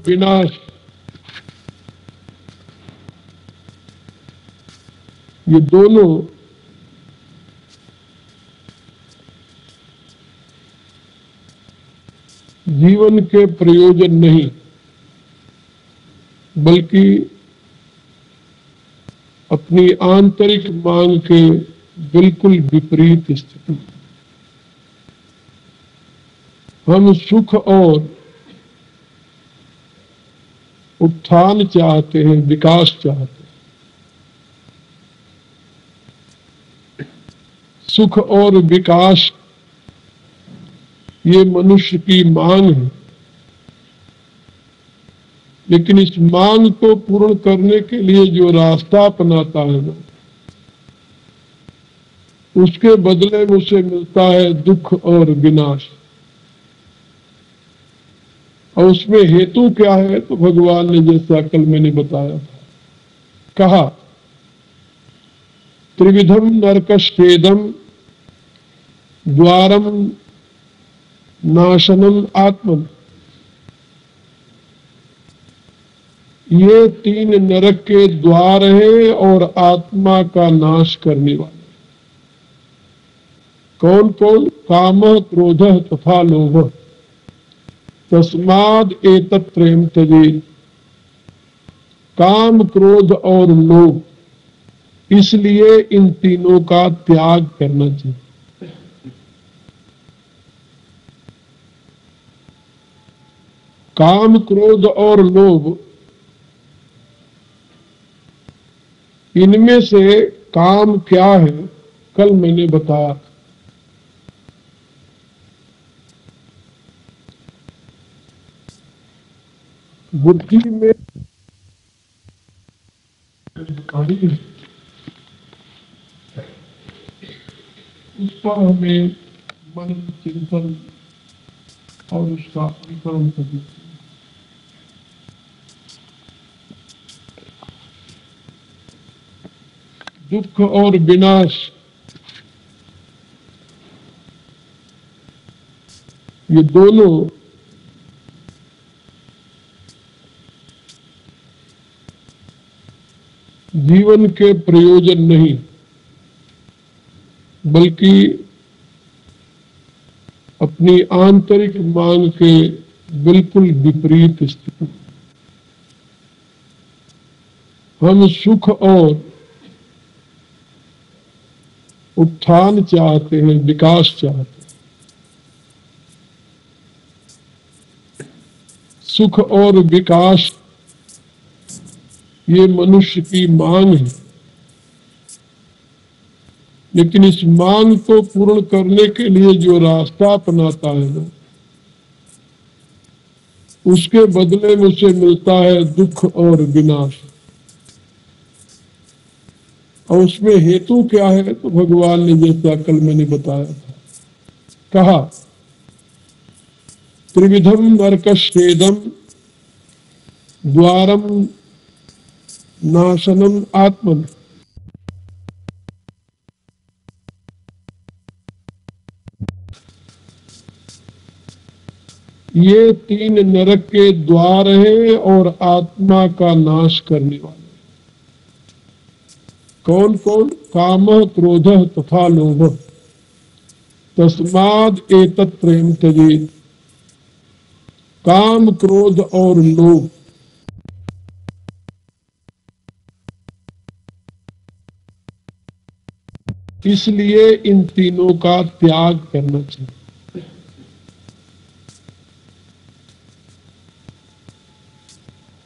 विनाश, ये दोनों जीवन के प्रयोजन नहीं बल्कि अपनी आंतरिक मांग के बिल्कुल विपरीत स्थिति। हम सुख और उत्थान चाहते हैं, विकास चाहते हैं। सुख और विकास ये मनुष्य की मांग है, लेकिन इस मांग को पूर्ण करने के लिए जो रास्ता अपनाता है ना, उसके बदले में उसे मिलता है दुख और विनाश। और उसमें हेतु क्या है, तो भगवान ने जैसा कल मैंने बताया था, कहा त्रिविधम नरकस्येदम द्वारम नाशनम आत्मन। ये तीन नरक के द्वार हैं और आत्मा का नाश करने वाले। कौन कौन? काम, क्रोध तथा लोभ। तस्माद एतत् त्रयम् त्यजेत्। काम, क्रोध और लोभ, इसलिए इन तीनों का त्याग करना चाहिए। काम, क्रोध और लोभ, इनमें से काम क्या है कल मैंने बताया। बुद्धि में उस पर हमें मन चिंतन और उसका अनुकरण करना चाहिए। दुख और विनाश, ये दोनों जीवन के प्रयोजन नहीं बल्कि अपनी आंतरिक मांग के बिल्कुल विपरीत स्थिति। हम सुख और उत्थान चाहते हैं, विकास चाहते हैं। सुख और विकास ये मनुष्य की मांग है, लेकिन इस मांग को पूर्ण करने के लिए जो रास्ता अपनाता है ना, उसके बदले में उसे मिलता है दुख और विनाश। और उसमें हेतु क्या है, तो भगवान ने जैसा कल मैंने बताया था, कहा त्रिविधम नरकस्येदम द्वारम नाशनम आत्मन। ये तीन नरक के द्वार हैं और आत्मा का नाश करने वाले। कौन कौन? काम, क्रोध तथा लोभ। तस्माद एतत् त्रयम् त्यजेत्। काम, क्रोध और लोभ, इसलिए इन तीनों का त्याग करना चाहिए।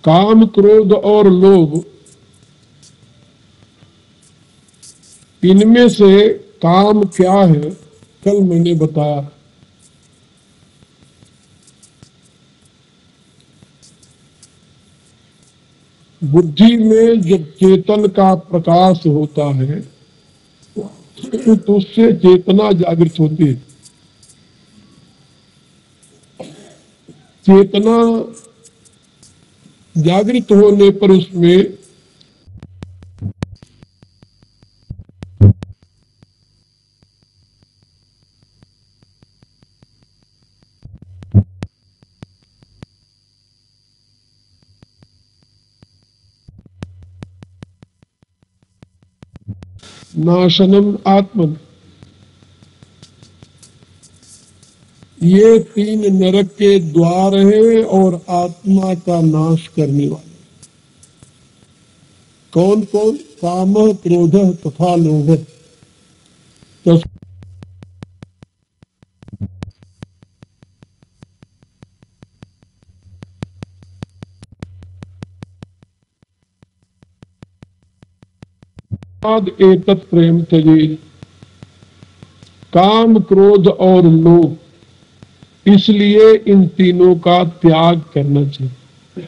काम, क्रोध और लोभ, इनमें से काम क्या है कल मैंने बताया। बुद्धि में जब चेतन का प्रकाश होता है तो उससे चेतना जागृत होती है। चेतना जागृत होने पर उसमें नाशनम आत्मन, ये तीन नरक के द्वार हैं और आत्मा का नाश करने वाले। कौन कौन? काम, क्रोध तथा लोभ। एतत् प्रेम त्यजेत्, काम, क्रोध और लोभ, इसलिए इन तीनों का त्याग करना चाहिए।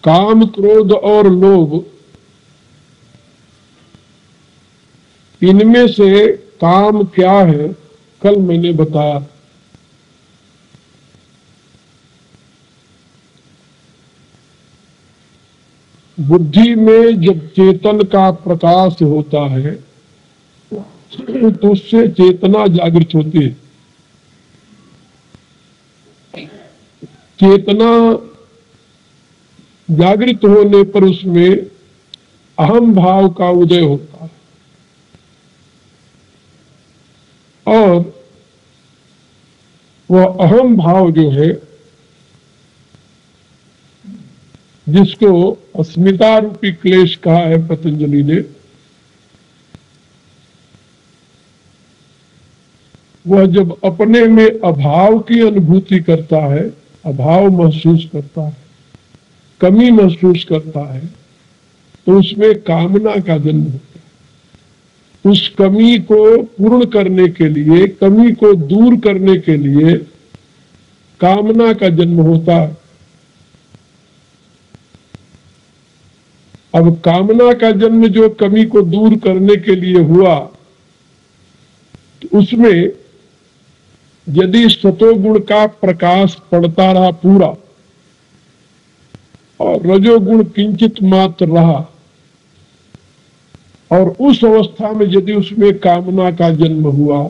काम, क्रोध और लोभ, इनमें से काम क्या है कल मैंने बताया। बुद्धि में जब चेतन का प्रकाश होता है तो उससे चेतना जागृत होती है। चेतना जागृत होने पर उसमें अहम भाव का उदय होता है और वह अहम भाव जो है, जिसको अस्मिता रूपी क्लेश कहा है पतंजलि ने, वह जब अपने में अभाव की अनुभूति करता है, अभाव महसूस करता है, कमी महसूस करता है, तो उसमें कामना का जन्म होता है। उस कमी को पूर्ण करने के लिए, कमी को दूर करने के लिए कामना का जन्म होता है। अब कामना का जन्म जो कमी को दूर करने के लिए हुआ, तो उसमें यदि सतोगुण का प्रकाश पड़ता रहा पूरा और रजोगुण किंचित मात्र रहा, और उस अवस्था में यदि उसमें कामना का जन्म हुआ,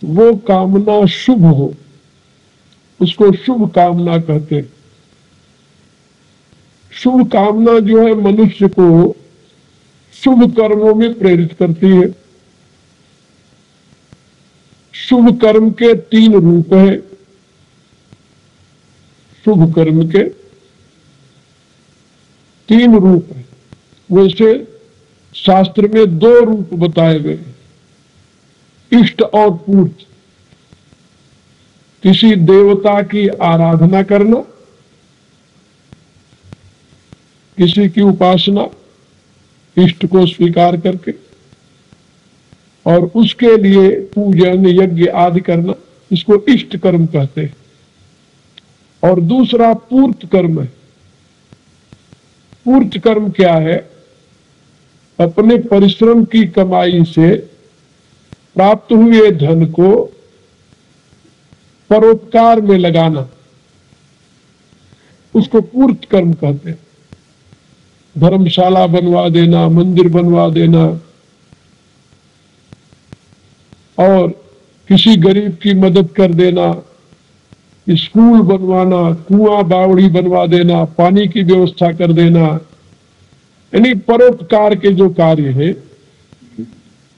वो कामना शुभ हो, उसको शुभ कामना कहते हैं। शुभ कामना जो है मनुष्य को शुभ कर्मों में प्रेरित करती है। शुभ कर्म के तीन रूप हैं। शुभ कर्म के तीन रूप हैं। वैसे शास्त्र में दो रूप बताए गए, इष्ट और पूर्त। किसी देवता की आराधना करना, किसी की उपासना इष्ट को स्वीकार करके, और उसके लिए पूजन यज्ञ आदि करना, इसको इष्ट कर्म कहते हैं। और दूसरा पूर्त कर्म है। पूर्त कर्म क्या है? अपने परिश्रम की कमाई से प्राप्त हुए धन को परोपकार में लगाना, उसको पूर्त कर्म कहते हैं। धर्मशाला बनवा देना, मंदिर बनवा देना, और किसी गरीब की मदद कर देना, स्कूल बनवाना, कुआं बावड़ी बनवा देना, पानी की व्यवस्था कर देना, यानी परोपकार के जो कार्य है,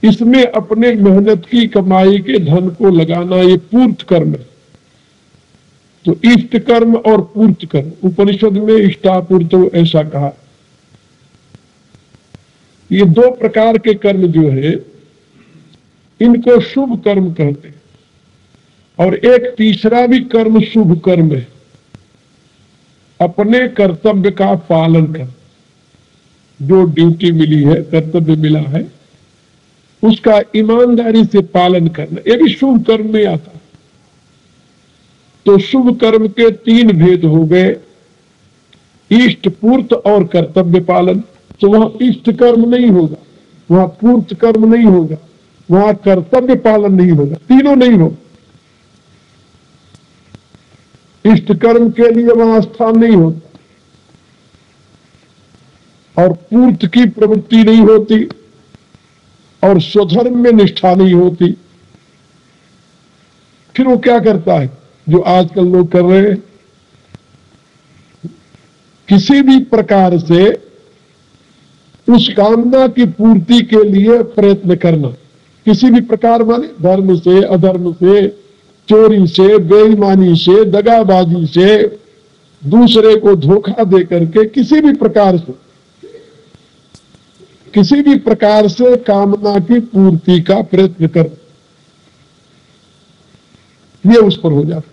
इसमें अपने मेहनत की कमाई के धन को लगाना, ये पूर्त कर्म है। तो इष्ट कर्म और पूर्त कर्म, उपनिषद में इष्टापूर्त ऐसा कहा। ये दो प्रकार के कर्म जो है, इनको शुभ कर्म कहते हैं। और एक तीसरा भी कर्म शुभ कर्म है, अपने कर्तव्य का पालन कर, जो ड्यूटी मिली है, कर्तव्य मिला है, उसका ईमानदारी से पालन करना, ये भी शुभ कर्म में आता है। तो शुभ कर्म के तीन भेद हो गए, इष्ट, पूर्त और कर्तव्य पालन। तो वहां इष्ट कर्म नहीं होगा, वहां पूर्त कर्म नहीं होगा, वहां कर्तव्य पालन नहीं होगा, तीनों नहीं होगा। इष्ट कर्म के लिए वहां स्थान नहीं होता, और पूर्त की प्रवृत्ति नहीं होती, और स्वधर्म में निष्ठा नहीं होती। फिर वो क्या करता है, जो आजकल लोग कर रहे हैं किसी भी प्रकार से उस कामना की पूर्ति के लिए प्रयत्न करना, किसी भी प्रकार माने धर्म से, अधर्म से, चोरी से, बेईमानी से, दगाबाजी से, दूसरे को धोखा दे करके किसी भी प्रकार से कामना की पूर्ति का प्रयत्न कर, ये उस पर हो जाता।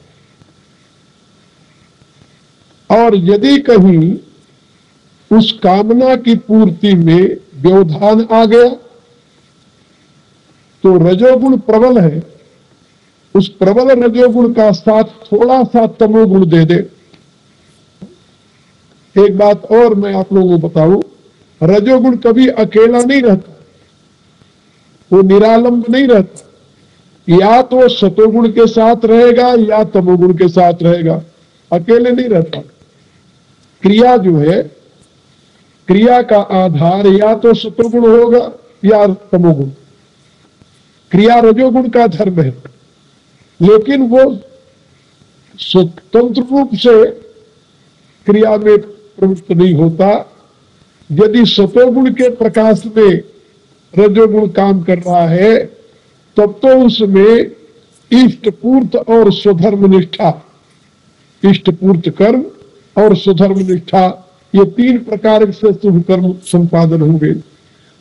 और यदि कहीं उस कामना की पूर्ति में व्यवधान आ गया तो रजोगुण प्रबल है, उस प्रबल रजोगुण का साथ थोड़ा सा तमोगुण दे दे। एक बात और मैं आप लोगों को बताऊं, रजोगुण कभी अकेला नहीं रहता, वो निरालंब नहीं रहता, या तो सतोगुण के साथ रहेगा या तमोगुण के साथ रहेगा, अकेले नहीं रहता। क्रिया जो है, क्रिया का आधार या तो सतोगुण होगा या तमोगुण। क्रिया रजोगुण का धर्म है, लेकिन वो स्वतंत्र रूप से क्रिया में प्रवृत्त नहीं होता। यदि सतोगुण के प्रकाश में रजोगुण काम कर रहा है तब तो उसमें इष्टपूर्त और स्वधर्म निष्ठा, इष्टपूर्त कर्म और स्वधर्म निष्ठा, ये तीन प्रकार से शुभ कर्म संपादन होंगे।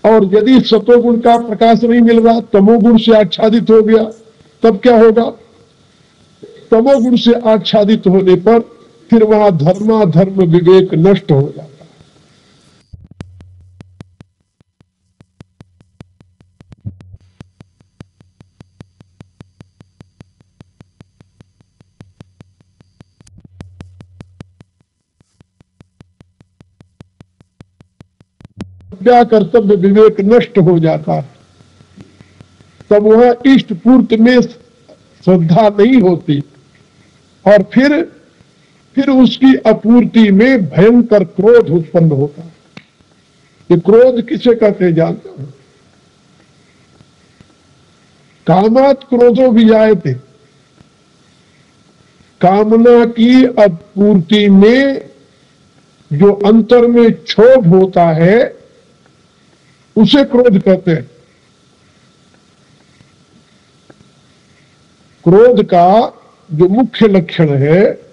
और यदि सतोगुण का प्रकाश नहीं मिल रहा, तमोगुण से आच्छादित हो गया, तब क्या होगा? तमोगुण से आच्छादित होने पर फिर वहां धर्माधर्म विवेक नष्ट हो जाता है। कर्तव्य विवेक नष्ट हो जाता है, तब वह इष्ट पूर्त में श्रद्धा नहीं होती और फिर उसकी अपूर्ति में भयंकर क्रोध उत्पन्न होता है। ये क्रोध किसे कहते हैं जानते हो? कामात क्रोधो विजायते, कामना की अपूर्ति में जो अंतर में क्षोभ होता है उसे क्रोध कहते हैं। क्रोध का जो मुख्य लक्षण है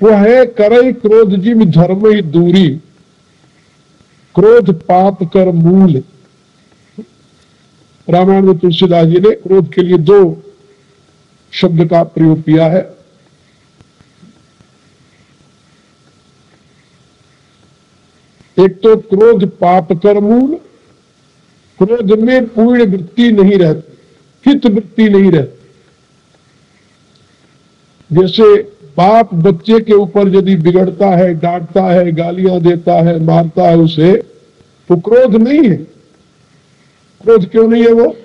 वह है करई क्रोध जिम धर्म ही दूरी, क्रोध पाप कर मूल। रामायण में तुलसीदास जी ने क्रोध के लिए दो शब्द का प्रयोग किया है। एक तो क्रोध पाप कर मूल, क्रोध में पूर्ण वृत्ति नहीं रहती, हित वृत्ति नहीं रहती। जैसे बाप बच्चे के ऊपर यदि बिगड़ता है, डांटता है, गालियां देता है, मारता है उसे, तो क्रोध नहीं है। क्रोध क्यों नहीं है? वो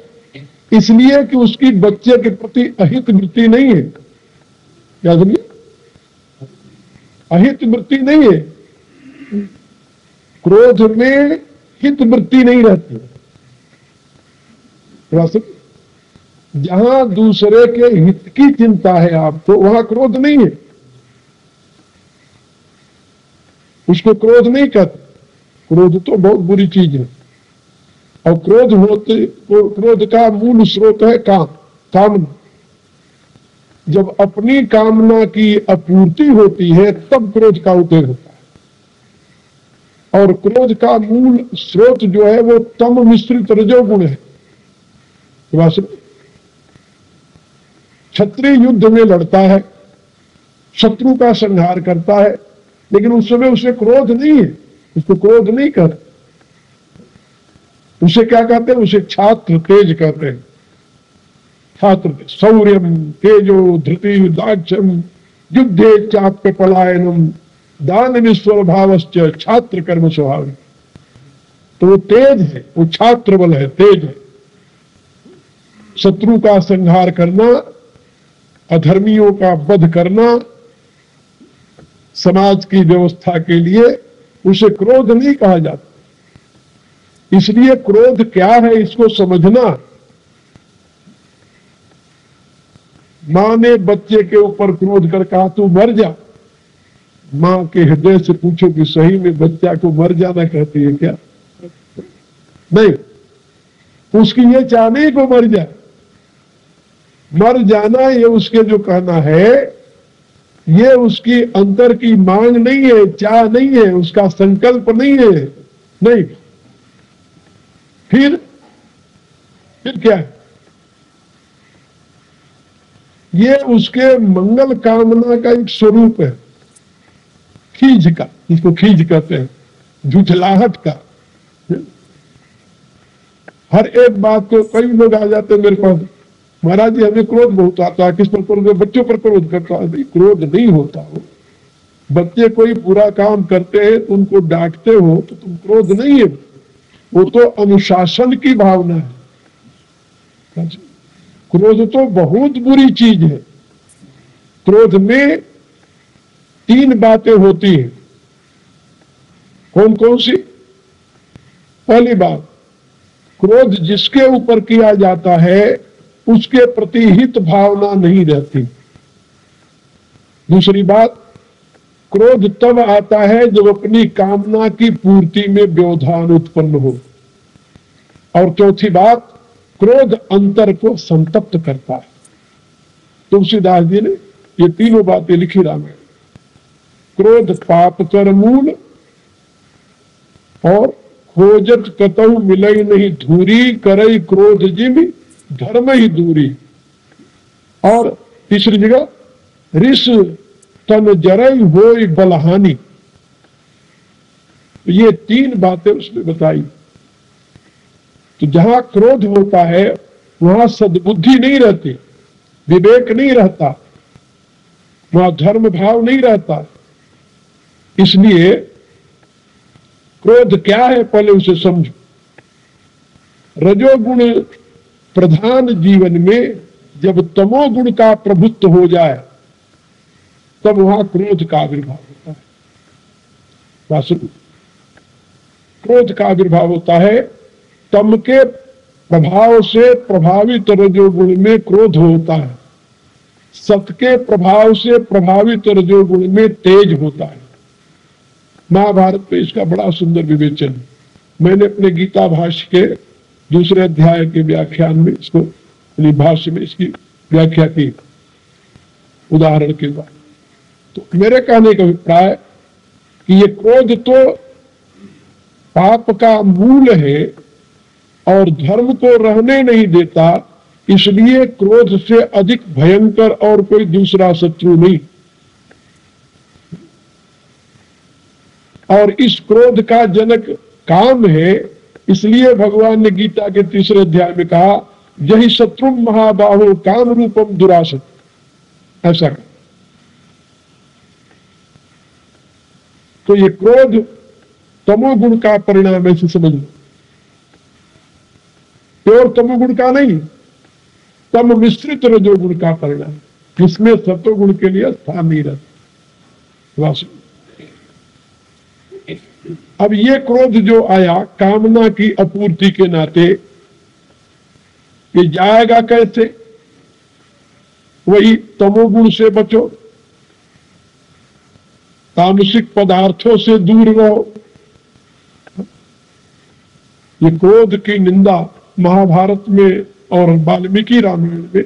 इसलिए कि उसकी बच्चे के प्रति अहित वृत्ति नहीं है। क्या सुनिए, अहित वृत्ति नहीं है। क्रोध में हित वृत्ति नहीं रहती। जहां दूसरे के हित की चिंता है आपको, वहां क्रोध नहीं है, उसको क्रोध नहीं कहते। क्रोध तो बहुत बुरी चीज है। और क्रोध का मूल स्रोत है कामना। जब अपनी कामना की अपूर्ति होती है तब क्रोध का उदय होता है। और क्रोध का मूल स्रोत जो है वो तम मिश्रित रजोगुण है। क्षत्रिय युद्ध में लड़ता है, शत्रु का संहार करता है, लेकिन उस समय उसे क्रोध नहीं है, उसको क्रोध नहीं कहते। उसे क्या कहते हैं? उसे छात्र तेज कहते हैं। छात्र शौर्यम तेजो धृति दाक्ष्यम युद्धे चाप्य पलायनम दान विश्वर भावश्च छात्र कर्म स्वभाव। तो वो तेज है, वो छात्र बल है, तेज है। शत्रु का संहार करना, अधर्मियों का वध करना, समाज की व्यवस्था के लिए उसे क्रोध नहीं कहा जाता। इसलिए क्रोध क्या है इसको समझना। मां ने बच्चे के ऊपर क्रोध कर कहा तू मर जा, माँ के हृदय से पूछो कि सही में बच्चा को मर जाना कहती है क्या? नहीं, उसकी ये चाह नहीं को मर जाए, मर जाना ये उसके जो कहना है, ये उसकी अंतर की मांग नहीं है, चाह नहीं है, उसका संकल्प नहीं है। नहीं, फिर क्या है? ये उसके मंगल कामना का एक स्वरूप है, खींच का, इसको खींच कहते हैं, झुठलाहट का। हर एक बात को कई लोग आ जाते हैं मेरे पास, महाराज जी हमें क्रोध बहुत आता है। किस पर क्रोध? बच्चों पर क्रोध करता है। क्रोध नहीं होता हो, बच्चे कोई बुरा काम करते हैं तो उनको डांटते हो तो तुम क्रोध नहीं है, वो तो अनुशासन की भावना है। क्रोध तो बहुत बुरी चीज है। क्रोध में 3 बातें होती हैं। कौन कौन सी? पहली बात, क्रोध जिसके ऊपर किया जाता है उसके प्रति हित भावना नहीं रहती। दूसरी बात, क्रोध तब आता है जब अपनी कामना की पूर्ति में व्यवधान उत्पन्न हो। और चौथी बात, क्रोध अंतर को संतप्त करता है। तुलसीदास जी ने ये तीनों बातें लिखी रामायण। क्रोध पाप कर मूल, और खोजत कतहु मिलई नहीं धूरी, करई क्रोध जिमि धर्म ही दूरी। और तीसरी जगह, रिस तन जरई होई बलहानी। ये 3 बातें उसने बताई। तो जहां क्रोध होता है वहां सद्बुद्धि नहीं रहती, विवेक नहीं रहता, वहां धर्म भाव नहीं रहता। इसलिए क्रोध क्या है पहले उसे समझो। रजोगुण प्रधान जीवन में जब तमोगुण का प्रभुत्व हो जाए तब वहां क्रोध का आविर्भाव होता है। वास्तव क्रोध का आविर्भाव होता है। तम के प्रभाव से प्रभावित रजोगुण में क्रोध होता है, सत के प्रभाव से प्रभावित रजोगुण में तेज होता है। महाभारत में इसका बड़ा सुंदर विवेचन है। मैंने अपने गीता भाष्य के 2 अध्याय के व्याख्यान में इसको, भाष्य में इसकी व्याख्या की उदाहरण के द्वारा। तो मेरे कहने का अभिप्राय कि ये क्रोध तो पाप का मूल है और धर्म को रहने नहीं देता, इसलिए क्रोध से अधिक भयंकर और कोई दूसरा शत्रु नहीं। और इस क्रोध का जनक काम है, इसलिए भगवान ने गीता के 3 अध्याय में कहा, यही शत्रु महाबाहो काम रूपम दुरासत। ऐसा कहा। तो ये क्रोध तमोगुण का परिणाम ऐसे समझ लो, प्योर तमोगुण का नहीं, तम मिश्रित रजोगुण का परिणाम, जिसमें सतोगुण के लिए स्थान नहीं रहता। अब ये क्रोध जो आया कामना की अपूर्ति के नाते, ये जाएगा कैसे? वही तमोगुण से बचो, तामसिक पदार्थों से दूर रहो। ये क्रोध की निंदा महाभारत में और वाल्मीकि रामायण में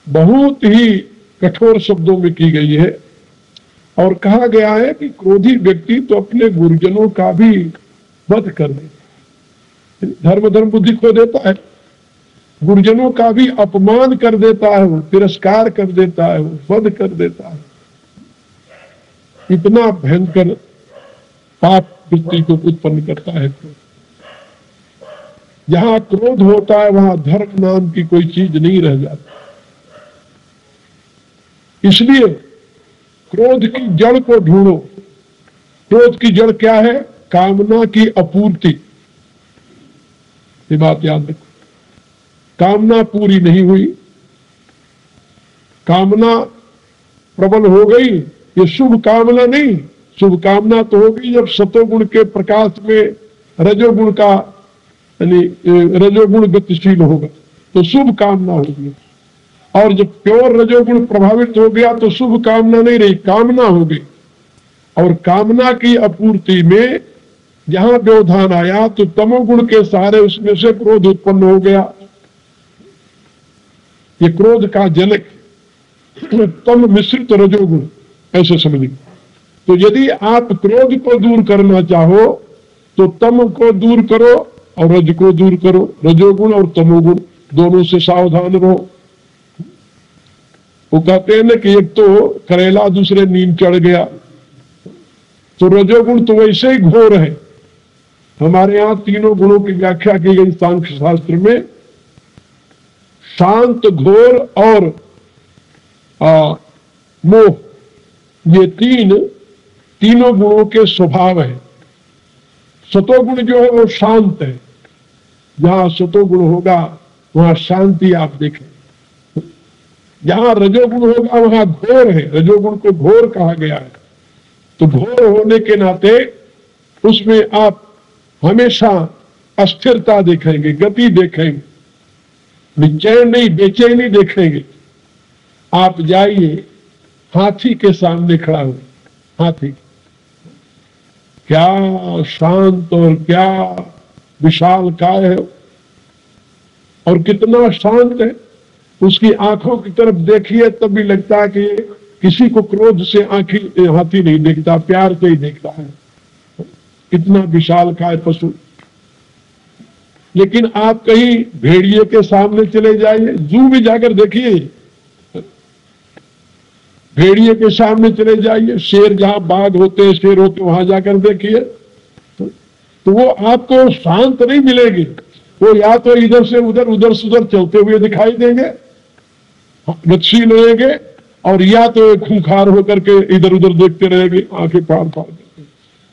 बहुत ही कठोर शब्दों में की गई है। और कहा गया है कि क्रोधी व्यक्ति तो अपने गुरुजनों का भी वध कर देता है, धर्म बुद्धि खो देता है, गुरुजनों का भी अपमान कर देता है, वो तिरस्कार कर देता है, वो वध कर देता है। इतना भयंकर पाप वृत्ति को उत्पन्न करता है क्रोध। जहां क्रोध होता है वहां धर्म नाम की कोई चीज नहीं रह जाती। इसलिए क्रोध की जड़ को ढूंढो। क्रोध की जड़ क्या है? कामना की अपूर्ति। ये बात याद रखो, कामना पूरी नहीं हुई, कामना प्रबल हो गई। ये शुभ कामना नहीं, शुभ कामना तो होगी जब सतोगुण के प्रकाश में रजोगुण का, यानी रजोगुण गतिशील होगा तो शुभ कामना होगी। और जब प्योर रजोगुण प्रभावित हो गया तो शुभ कामना नहीं रही, कामना हो गई। और कामना की आपूर्ति में जहां व्यवधान आया तो तमोगुण के सहारे उसमें से क्रोध उत्पन्न हो गया। ये क्रोध का जनक तम मिश्रित रजोगुण, ऐसे समझिए। तो यदि आप क्रोध को दूर करना चाहो तो तम को दूर करो और रज को दूर करो। रजोगुण और तमोगुण दोनों से सावधान रहो। वो कहते हैं ना कि एक तो करेला दूसरे नीम चढ़ गया, तो रजोगुण तो वैसे ही घोर है। हमारे यहां तीनों गुणों की व्याख्या की गई सांख्य शास्त्र में। शांत, घोर और मोह, ये तीनों गुणों के स्वभाव है। सतोगुण जो है वो शांत है। जहां सतोगुण होगा वहां शांति आप देखें। जहां रजोगुण होगा वहां घोर है। रजोगुण को घोर कहा गया है। तो घोर होने के नाते उसमें आप हमेशा अस्थिरता देखेंगे, गति देखेंगे, चैन नहीं, बेचैनी देखेंगे। आप जाइए हाथी के सामने खड़ा हो, हाथी क्या शांत और क्या विशाल काय है, और कितना शांत है। उसकी आंखों की तरफ देखिए तब भी लगता है कि किसी को क्रोध से हाथी नहीं देखता, प्यार से ही देखता है। कितना विशाल काय पशु। लेकिन आप कहीं भेड़िए के सामने चले जाइए, जू में जाकर देखिए, भेड़िए के सामने चले जाइए, शेर जहां बाघ होते हैं, शेर होते वहां जाकर देखिए, तो वो आपको शांत नहीं मिलेगी। वो या तो इधर से उधर, उधर से उधर चलते हुए दिखाई देंगे, गतिशील रहेंगे, और या तो खूंखार होकर के इधर उधर देखते रहेंगे, आंखें फाड़ फाड़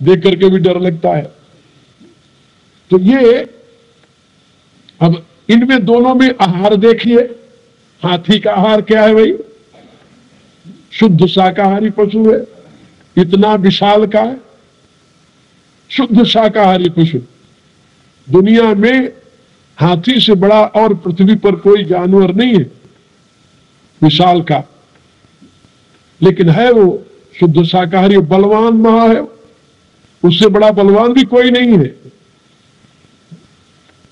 देख करके भी डर लगता है। तो ये अब इनमें दोनों में आहार देखिए। हाथी का आहार क्या है भाई? शुद्ध शाकाहारी पशु है, इतना विशाल का है, शुद्ध शाकाहारी पशु। दुनिया में हाथी से बड़ा और पृथ्वी पर कोई जानवर नहीं है विशाल का, लेकिन है वो शुद्ध शाकाहारी, बलवान महा है। उससे बड़ा बलवान भी कोई नहीं है,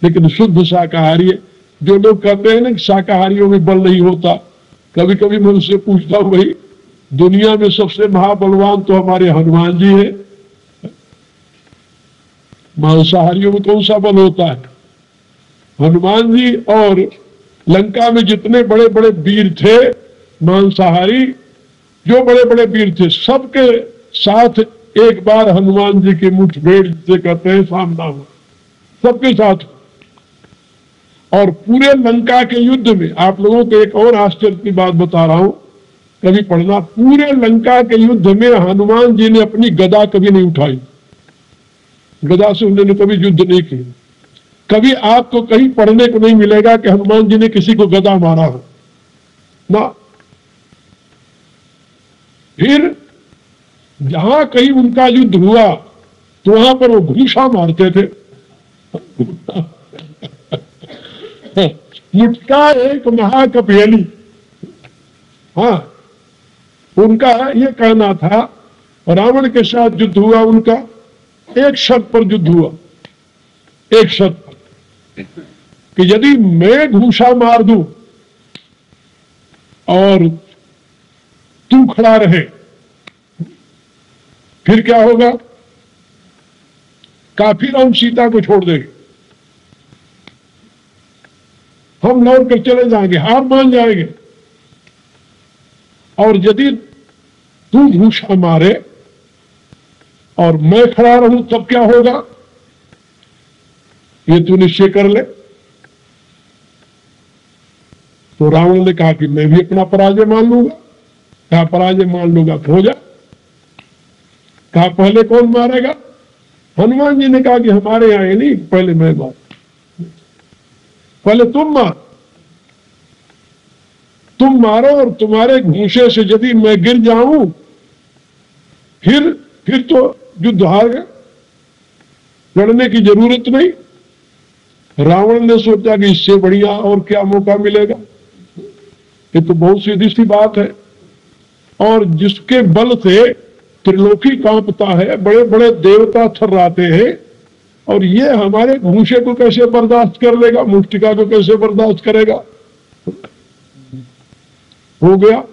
लेकिन शुद्ध शाकाहारी है। जो लोग कहते हैं ना कि शाकाहारियों में बल नहीं होता, कभी कभी मैं उससे पूछता हूं, भाई दुनिया में सबसे महाबलवान तो हमारे हनुमान जी है, मांसाहारियों में कौन सा बल होता है? हनुमान जी और लंका में जितने बड़े बड़े वीर थे मांसाहारी, जो बड़े बड़े वीर थे, सबके साथ एक बार हनुमान जी की मुठभेड़ से कहते हैं सामना हुआ, सबके साथ। और पूरे लंका के युद्ध में, आप लोगों को एक और आश्चर्य की बात बता रहा हूं, कभी पढ़ना, पूरे लंका के युद्ध में हनुमान जी ने अपनी गदा कभी नहीं उठाई। गदा से उन्होंने कभी युद्ध नहीं किया। कभी आपको कहीं पढ़ने को नहीं मिलेगा कि हनुमान जी ने किसी को गदा मारा हो ना। फिर जहां कहीं उनका युद्ध हुआ तो वहां पर वो घूसा मारते थे। मुटका एक महाकपियली। हाँ, उनका ये कहना था, रावण के साथ युद्ध हुआ उनका, एक शर्त पर युद्ध हुआ, एक शर्त पर, कि यदि मैं घूसा मार दूं और तू खड़ा रहे फिर क्या होगा? काफी राम सीता को छोड़ देंगे, हम लौट कर चले जाएंगे, हार मान जाएंगे। और यदि तू घूसा मारे और मैं खड़ा रहूं तब क्या होगा? ये तू निश्चय कर ले। तो रावण ने कहा कि मैं भी अपना पराजय मान लूंगा। कहा पराजय मान लूंगा तो हो जा। कहा पहले कौन मारेगा? हनुमान जी ने कहा कि हमारे यहां नहीं, पहले मैं मार, पहले तुम मार, तुम मारो, और तुम्हारे घूंसे से यदि मैं गिर जाऊं फिर तो युद्ध हार गए, लड़ने की जरूरत नहीं। रावण ने सोचा कि इससे बढ़िया और क्या मौका मिलेगा, ये तो बहुत सीधी सी बात है। और जिसके बल से त्रिलोकी कांपता है, बड़े बड़े देवता थर्राते हैं, और ये हमारे घूंसे को कैसे बर्दाश्त कर लेगा, मुष्टिका को कैसे बर्दाश्त करेगा। हो गया,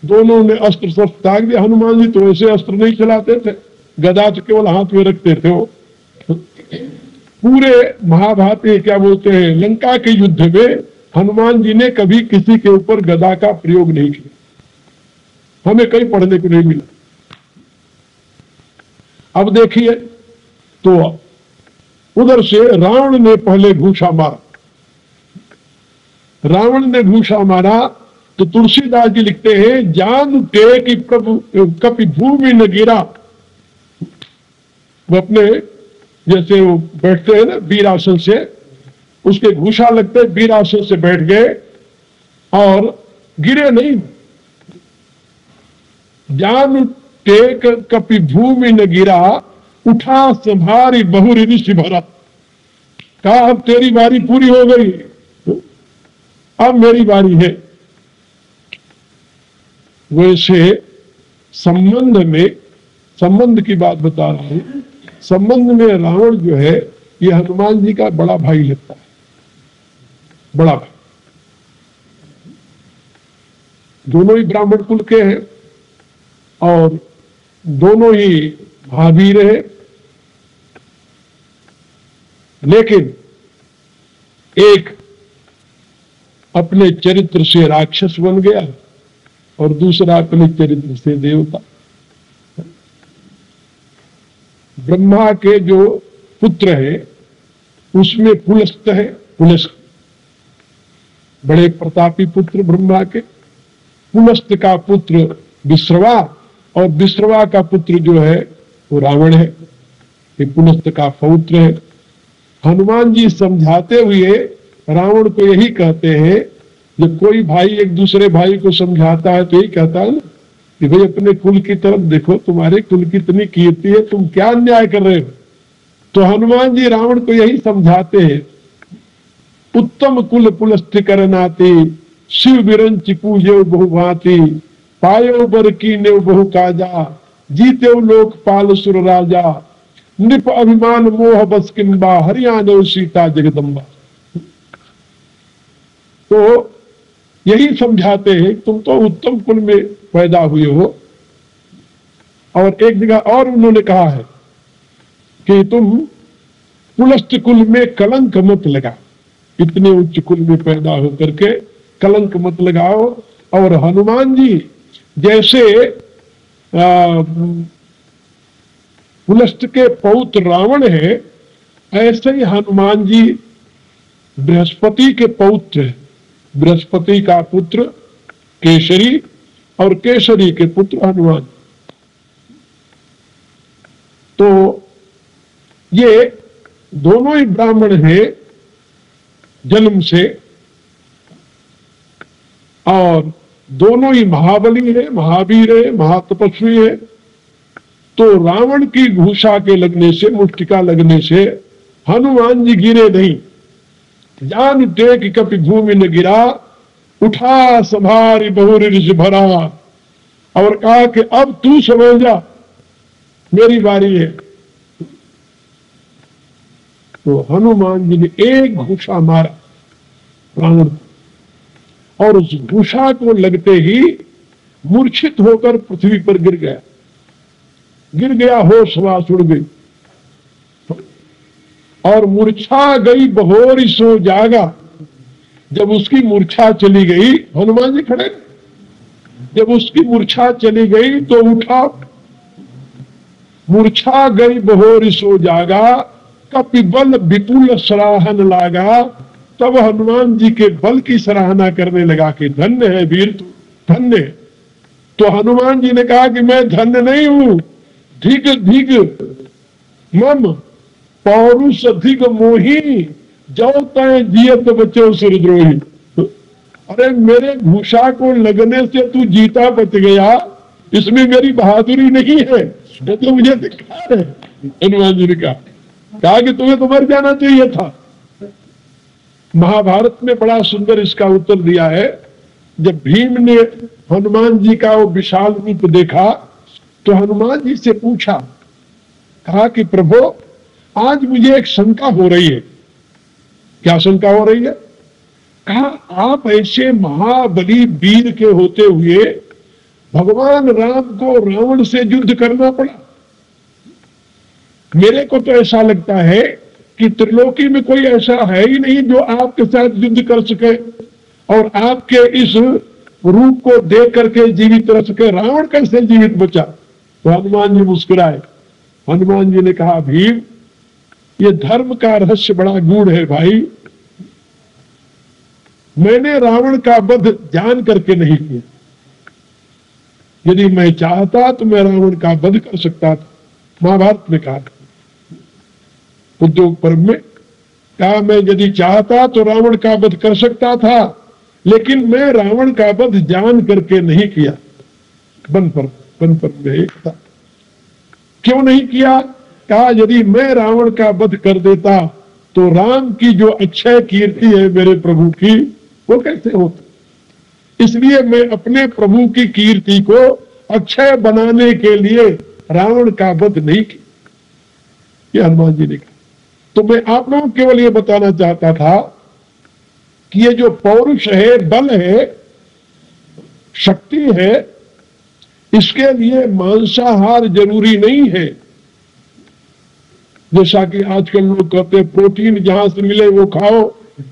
दोनों ने अस्त्र सब त्याग दिया। हनुमान जी तो ऐसे अस्त्र नहीं चलाते थे, गदा तो केवल हाथ में रखते थे। वो पूरे महाभारत क्या बोलते हैं, लंका के युद्ध में हनुमान जी ने कभी किसी के ऊपर गदा का प्रयोग नहीं किया, हमें कहीं पढ़ने को नहीं मिला। अब देखिए, तो उधर से रावण ने पहले घूंसा मारा। रावण ने घूंसा मारा तो तुलसीदास जी लिखते हैं, जान के कि प्रभु कपि भूमि न गिरा। वो अपने जैसे वो बैठते हैं ना वीरासन से, उसके घूंसा लगते वीरासन से बैठ गए और गिरे नहीं। जान टेक कपि भूमि न गिरा, उठा संभारी बहुरी ऋषि भरत। कहा अब तेरी बारी पूरी हो गई, अब मेरी बारी है। वैसे संबंध की बात बता रहा हूं। संबंध में रावण जो है ये हनुमान जी का बड़ा भाई लगता है, बड़ा भाई। दोनों ही ब्राह्मण कुल के हैं और दोनों ही महावीर हैं, लेकिन एक अपने चरित्र से राक्षस बन गया और दूसरा अपने चरित्र से देवता। ब्रह्मा के जो पुत्र है उसमें पुलस्त है, पुलस्त बड़े प्रतापी पुत्र ब्रह्मा के। पुलस्त का पुत्र विश्रवा और विश्रवा का पुत्र जो है वो रावण है, ये पुलस्त का पौत्र है। हनुमान जी समझाते हुए रावण को यही कहते हैं, जब कोई भाई एक दूसरे भाई को समझाता है तो यही कहता है ना कि भाई अपने कुल की तरफ देखो, तुम्हारे कुल की इतनी कीर्ति है, तुम क्या अन्याय कर रहे हो। तो हनुमान जी रावण को यही समझाते हैं, उत्तम कुल पुलस्त्य करनाति, शिव विरंच पूजे बहुभांति, पायो बर की नेव बहु काजा, जीते लोकपाल सुर राजा, नृप अभिमान मोह बस किंबा, हरियाणा सीता जगदम्बा। तो यही समझाते हैं तुम तो उत्तम कुल में पैदा हुए हो। और एक जगह और उन्होंने कहा है कि तुम पुलस्त कुल में कलंक मत लगाओ, इतने उच्च कुल में पैदा होकर के कलंक मत लगाओ। और हनुमान जी जैसे पुलस्त के पौत्र रावण है, ऐसे ही हनुमान जी बृहस्पति के पौत्र है। बृहस्पति का पुत्र केसरी और केसरी के पुत्र हनुमान। तो ये दोनों ही ब्राह्मण हैं जन्म से, और दोनों ही महाबली है, महावीर है, महातपस्वी है। तो रावण की घूसा के लगने से, मुष्टिका लगने से हनुमान जी गिरे नहीं। जान टेक कपि भूमि न गिरा, उठा संभारी बहुरी ऋषि भरा। और कहा कि अब तू समझ जा, मेरी बारी है। तो हनुमान जी ने एक घूसा मारा रावण, और उस घूसा को लगते ही मूर्छित होकर पृथ्वी पर गिर गया, होश वास उड़ गई। और मूर्छा गई बहोरी सो जागा। जब उसकी मूर्छा चली गई, हनुमान जी खड़े, जब उसकी मूर्छा चली गई तो उठा। मूर्छा गई बहोरी सो जागा, कपि बल विपुल सराहन लागा। तब हनुमान जी के बल की सराहना करने लगा कि धन्य है वीर तू, धन्य। तो हनुमान जी ने कहा कि मैं धन्य नहीं हूं, धिग धिग मम पौरुष अधिक मोही, जो तय जियत बचे सिरद्रोही। अरे मेरे घूसा को लगने से तू जीता बच गया, इसमें मेरी बहादुरी नहीं है, ये तो मुझे दिखा है। हनुमान जी ने कहा कि तुम्हें तो मर जाना चाहिए था। महाभारत में बड़ा सुंदर इसका उत्तर दिया है। जब भीम ने हनुमान जी का वो विशाल रूप देखा तो हनुमान जी से पूछा, कहा कि प्रभु आज मुझे एक शंका हो रही है। क्या शंका हो रही है? कहा आप ऐसे महाबली वीर के होते हुए भगवान राम को रावण से युद्ध करना पड़ा। मेरे को तो ऐसा लगता है कि त्रिलोकी में कोई ऐसा है ही नहीं जो आपके साथ युद्ध कर सके और आपके इस रूप को देख करके जीवित रह सके। रावण कैसे जीवित बचा? तो हनुमान जी मुस्कुराए। हनुमान जी ने कहा, भीम ये धर्म का रहस्य बड़ा गूढ़ है भाई। मैंने रावण का वध जान करके नहीं किया। यदि मैं चाहता तो मैं रावण का वध कर सकता था। महाभारत में कहा, उद्योग पर्व में कहा, मैं यदि चाहता तो रावण का वध कर सकता था, लेकिन मैं रावण का वध जान करके नहीं किया। वन पर्व में एक था। क्यों नहीं किया? कहा यदि मैं रावण का वध कर देता तो राम की जो अक्षय कीर्ति है मेरे प्रभु की, वो कैसे होती। इसलिए मैं अपने प्रभु की कीर्ति को अक्षय बनाने के लिए रावण का वध नहीं किया। ये हनुमान जी ने कहा। तो मैं आप लोगों को केवल ये बताना चाहता था कि ये जो पौरुष है, बल है, शक्ति है, इसके लिए मांसाहार जरूरी नहीं है। जैसा कि आजकल लोग कहते हैं प्रोटीन जहां से मिले वो खाओ,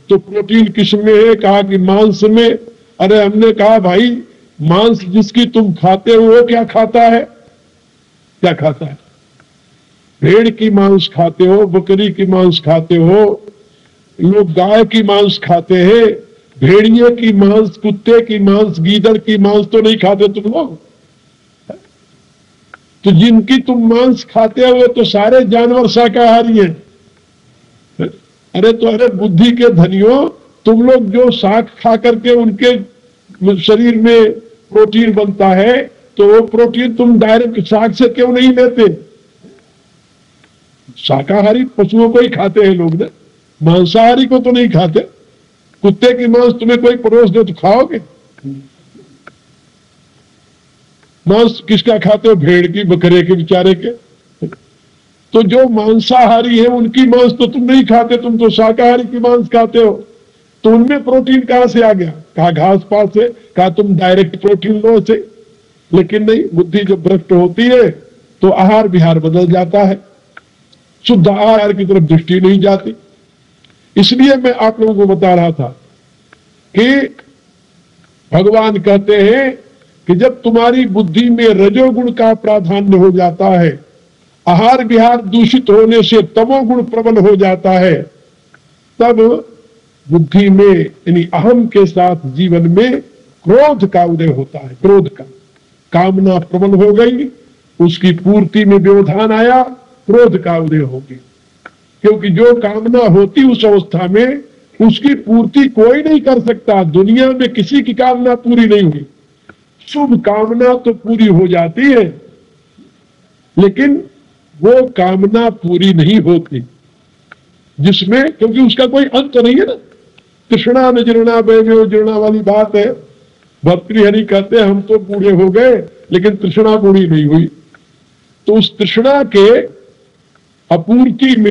तो प्रोटीन किस में है? कहा कि मांस में। अरे हमने कहा भाई मांस जिसकी तुम खाते हो वो क्या खाता है? क्या खाता है? भेड़ की मांस खाते हो, बकरी की मांस खाते हो, लोग गाय की मांस खाते हैं, भेड़िए की मांस, कुत्ते की मांस, गीदड़ की मांस तो नहीं खाते तुम लोग। तो जिनकी तुम मांस खाते हो तो सारे जानवर शाकाहारी हैं। अरे बुद्धि के धनियों, तुम लोग जो शाक खा करके उनके शरीर में प्रोटीन बनता है, तो वो प्रोटीन तुम डायरेक्ट शाक से क्यों नहीं लेते? शाकाहारी पशुओं को ही खाते हैं लोग ना, मांसाहारी को तो नहीं खाते। कुत्ते की मांस तुम्हें कोई परोस दे तो खाओगे? मांस किसका खाते हो? भेड़ की, बकरे के, बेचारे के। तो जो मांसाहारी है उनकी मांस तो तुम नहीं खाते, तुम तो शाकाहारी की मांस खाते हो। तो उनमें प्रोटीन कहां से आ गया? कहा घास पात से। कहा तुम डायरेक्ट प्रोटीन लो से। लेकिन नहीं, बुद्धि जब भ्रष्ट होती है तो आहार विहार बदल जाता है, शुद्ध आहार की तरफ दृष्टि नहीं जाती। इसलिए मैं आप लोगों को बता रहा था कि भगवान कहते हैं कि जब तुम्हारी बुद्धि में रजोगुण का प्राधान्य हो जाता है, आहार विहार दूषित होने से तमोगुण प्रबल हो जाता है, तब बुद्धि में यानी अहम के साथ जीवन में क्रोध का उदय होता है। क्रोध का, कामना प्रबल हो गई, उसकी पूर्ति में व्यवधान आया, क्रोध का उदय हो गया। क्योंकि जो कामना होती उस अवस्था में, उसकी पूर्ति कोई नहीं कर सकता। दुनिया में किसी की कामना पूरी नहीं हुई। शुभ कामना तो पूरी हो जाती है, लेकिन वो कामना पूरी नहीं होती जिसमें, क्योंकि उसका कोई अंत नहीं है ना। तृष्णा न जीर्णा वैमेव जीर्णा वाली बात है। भर्तृहरि कहते हैं हम तो बूढ़े हो गए लेकिन तृष्णा पूरी नहीं हुई। तो उस तृष्णा के अपूर्ति में